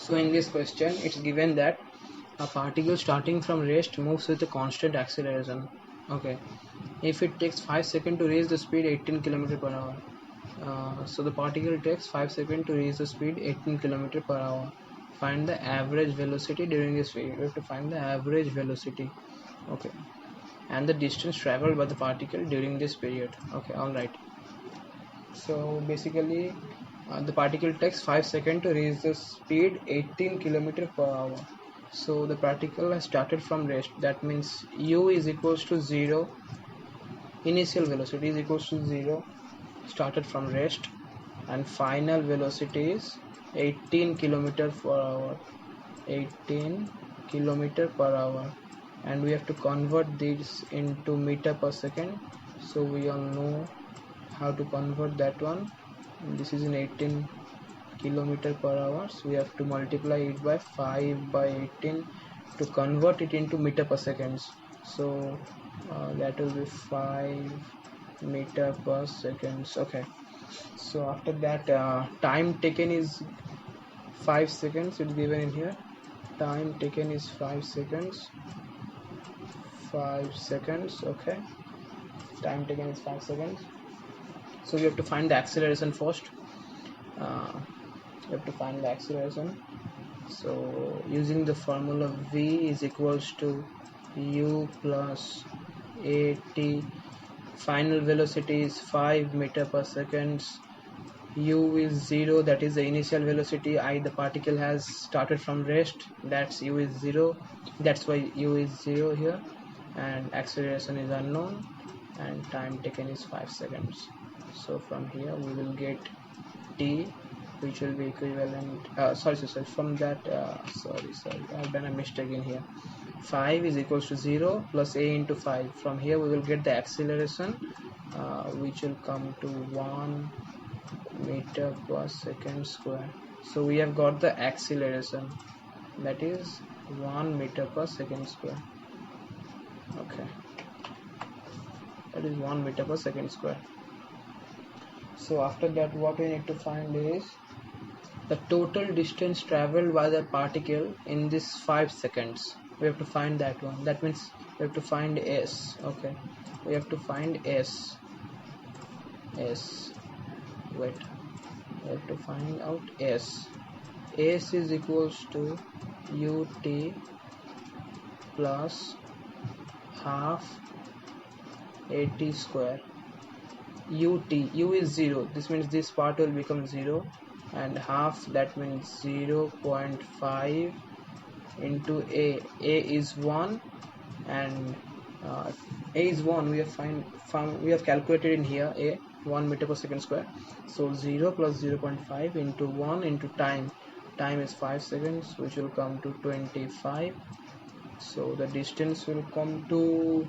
So in this question it's given that a particle starting from rest moves with a constant acceleration. Okay, if it takes 5 seconds to reach the speed 18 km per hour, so the particle takes 5 seconds to reach the speed 18 km per hour. Find the average velocity during this period. We have to find the average velocity. Okay, and the distance traveled by the particle during this period. Okay, all right. So basically the particle takes 5 seconds to reach the speed 18 km per hour. So the particle has started from rest. That means u is equals to 0. Initial velocity is equals to 0, started from rest, and final velocity is 18 km per hour. 18 km per hour, and we have to convert this into meter per second. So we all know how to convert that one. This is in 18 km per hour, so we have to multiply it by 5 by 18 to convert it into meter per seconds. So that will be 5 meter per seconds. Okay, so after that time taken is 5 seconds. It's given in here. Time taken is 5 seconds. 5 seconds. Okay, time taken is 5 seconds. So we have to find the acceleration first. You have to find the acceleration. So using the formula v is equals to u plus at. Final velocity is 5 meter per second. U is 0, that is the initial velocity. The particle has started from rest, that's u is 0, that's why u is 0 here. And acceleration is unknown, and time taken is 5 seconds. So from here we will get t, which will be equivalent from that I've done a mistake in here. 5 is equals to 0 plus a into 5. From here we will get the acceleration, which will come to 1 meter per second square. So we have got the acceleration, that is 1 meter per second square. Okay, that is 1 meter per second square. So after that what we need to find is the total distance traveled by the particle in this 5 seconds. We have to find that one. That means we have to find s. Okay, we have to find s. Wait, we have to find out s. S is equals to ut plus half at square. U is 0, this means this part will become 0, and half, that means 0.5 into a is 1, and a is 1, we have calculated in here a 1 meter per second square. So 0 plus 0.5 into 1 into time is 5 seconds, which will come to 25. So the distance will come to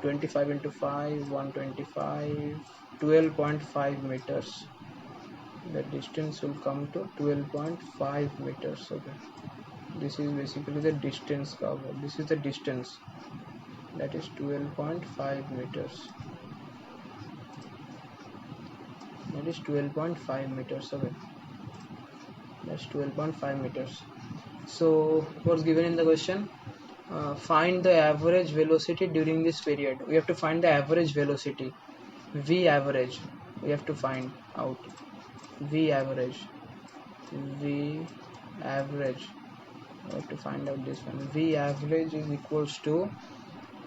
25 into 5, 125, 12.5 meters. The distance will come to 12.5 meters. Okay, this is basically the distance covered. This is the distance, that is 12.5 meters. That is 12.5 meters. Okay, that's 12.5 meters. So what's given in the question? Find the average velocity during this period. We have to find the average velocity, v average. We have to find out v average. We have to find out this one. V average is equals to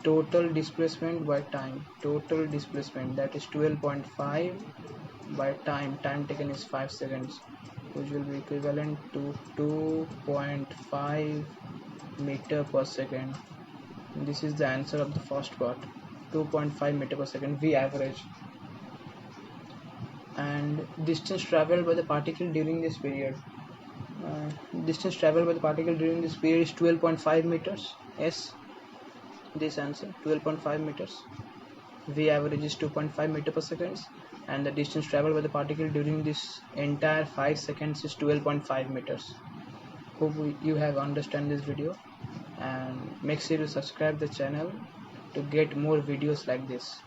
total displacement by time. Total displacement, that is 12.5 by time taken is 5 seconds, which will be equivalent to 2.5 meter per second. This is the answer of the first part, 2.5 meter per second, v average. And distance traveled by the particle during this period. Distance traveled by the particle during this period is 12.5 meters. Yes, this answer 12.5 meters. V average is 2.5 meter per second, and the distance traveled by the particle during this entire 5 seconds is 12.5 meters. Hope you have understand this video, and make sure to subscribe the channel to get more videos like this.